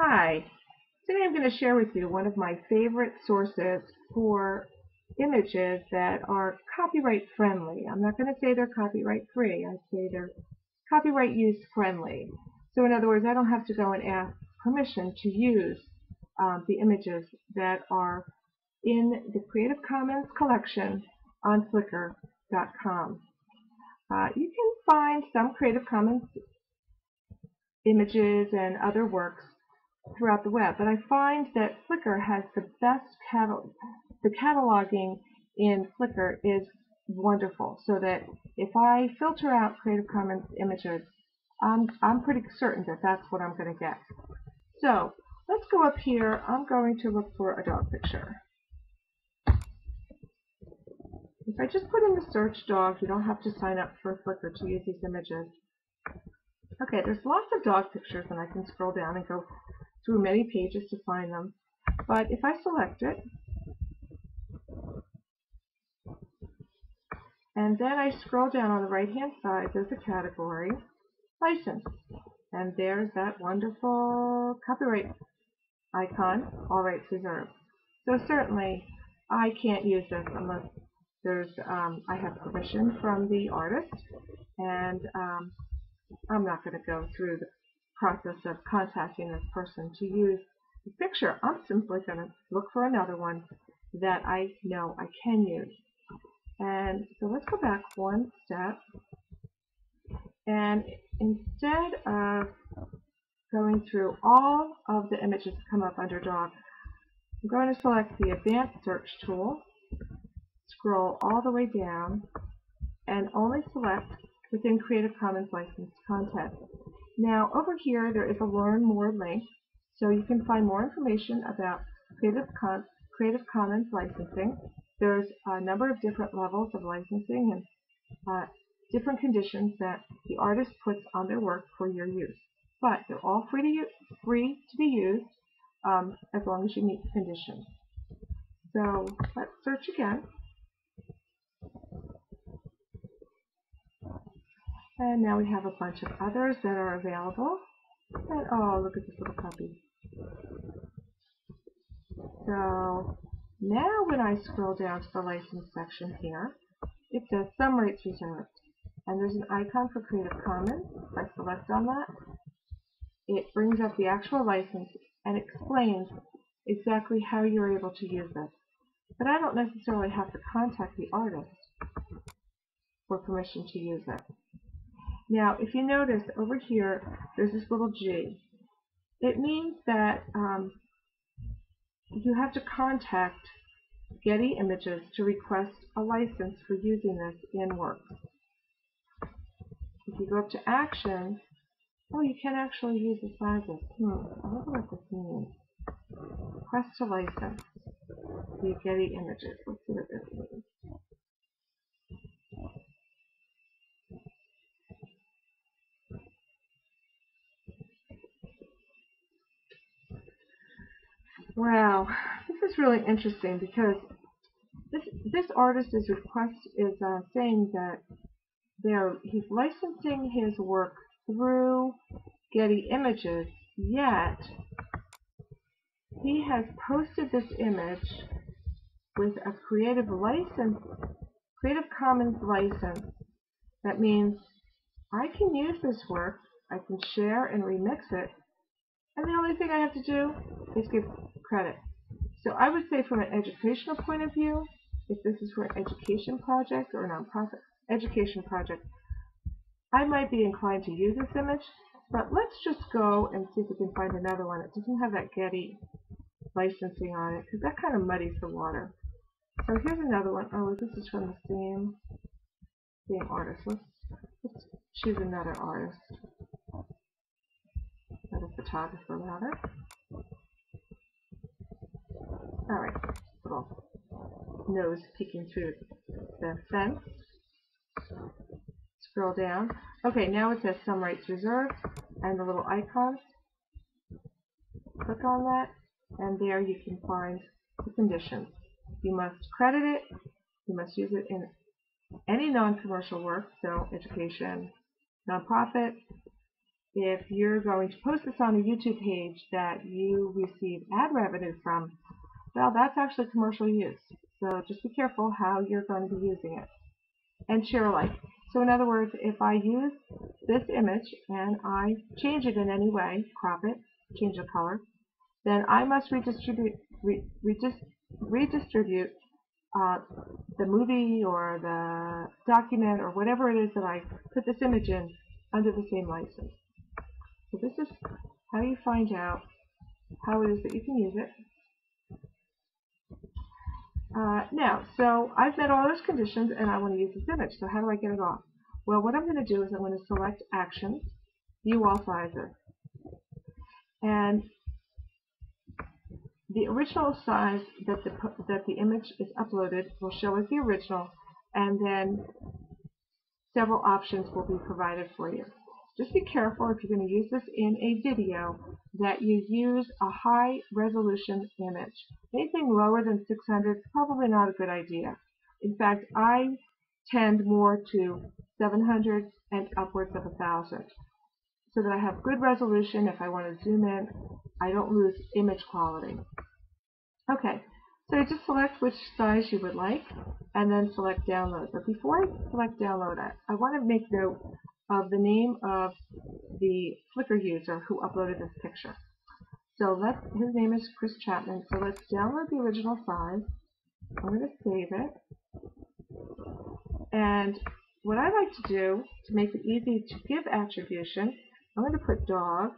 Hi, today I'm going to share with you one of my favorite sources for images that are copyright friendly. I'm not going to say they're copyright free, I say they're copyright use friendly. So in other words, I don't have to go and ask permission to use the images that are in the Creative Commons collection on Flickr.com. You can find some Creative Commons images and other works throughout the web, but I find that Flickr has the best the cataloging in Flickr is wonderful, so that if I filter out Creative Commons images, I'm pretty certain that that's what I'm going to get. So let's go up here. I'm going to look for a dog picture. If I just put in the search dog, you don't have to sign up for Flickr to use these images. Okay, there's lots of dog pictures, and I can scroll down and go through many pages to find them. But if I select it, and then I scroll down on the right-hand side, there's a category, license. And there's that wonderful copyright icon, all rights reserved. So certainly I can't use this unless I have permission from the artist, and I'm not going to go through the process of contacting this person to use the picture. I'm simply going to look for another one that I know I can use. And so let's go back one step, and instead of going through all of the images that come up under dog, I'm going to select the advanced search tool, scroll all the way down, and only select within Creative Commons licensed content. Now over here there is a Learn More link, so you can find more information about Creative Commons licensing. There's a number of different levels of licensing and different conditions that the artist puts on their work for your use. But they're all free to be used as long as you meet the conditions. So let's search again. And now we have a bunch of others that are available. And oh, look at this little puppy. So now when I scroll down to the license section here, it says some rights reserved. And there's an icon for Creative Commons. If I select on that, it brings up the actual license and explains exactly how you're able to use this. But I don't necessarily have to contact the artist for permission to use it. Now, if you notice over here, there's this little G. It means that you have to contact Getty Images to request a license for using this in works. If you go up to Actions, oh, you can actually use the sizes. I wonder what this means. Request a license via Getty Images. Let's see what this means. Wow, this is really interesting because this artist is saying that he's licensing his work through Getty Images, yet he has posted this image with a Creative Commons license. That means I can use this work, I can share and remix it, and the only thing I have to do is give credit. So I would say from an educational point of view, if this is for an education project or a nonprofit education project, I might be inclined to use this image, but let's just go and see if we can find another one that doesn't have that Getty licensing on it, because that kind of muddies the water. So here's another one. Oh, this is from the same artist. Let's choose another artist. Another photographer, rather. Alright, little nose peeking through the fence. Scroll down. Okay, now it says some rights reserved, and the little icons. Click on that, and there you can find the conditions. You must credit it, you must use it in any non-commercial work, so education, nonprofit, if you're going to post this on a YouTube page that you receive ad revenue from, well, that's actually commercial use. So just be careful how you're going to be using it. And share alike. So in other words, if I use this image and I change it in any way, crop it, change the color, then I must redistribute the movie or the document or whatever it is that I put this image in under the same license. So this is how you find out how it is that you can use it. Now, so I've met all those conditions and I want to use this image. So how do I get it off? Well, what I'm going to do is I'm going to select Actions, View All Sizes. And the original size that the image is uploaded will show as the original, and then several options will be provided for you. Just be careful if you're going to use this in a video that you use a high resolution image. Anything lower than 600 is probably not a good idea. In fact, I tend more to 700 and upwards of 1,000 so that I have good resolution. If I want to zoom in, I don't lose image quality. Okay, so just select which size you would like and then select download. But before I select download, I want to make note of the name of the Flickr user who uploaded this picture. So his name is Chris Chapman. So let's download the original size. I'm going to save it. And what I like to do to make it easy to give attribution, I'm going to put dog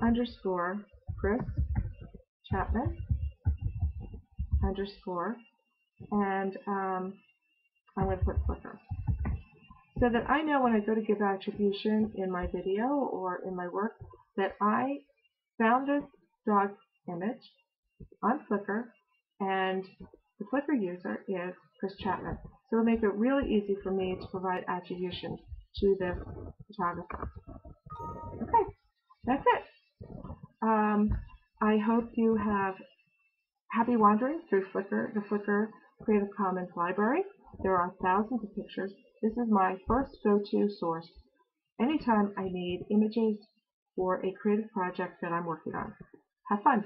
underscore Chris Chapman underscore, and I'm going to put Flickr, so that I know when I go to give attribution in my video or in my work that I found this dog image on Flickr and the Flickr user is Chris Chapman. So it'll make it really easy for me to provide attribution to this photographer. Okay, that's it. I hope you have happy wanderings through Flickr, the Flickr Creative Commons library. There are thousands of pictures. This is my first go-to source anytime I need images for a creative project that I'm working on. Have fun!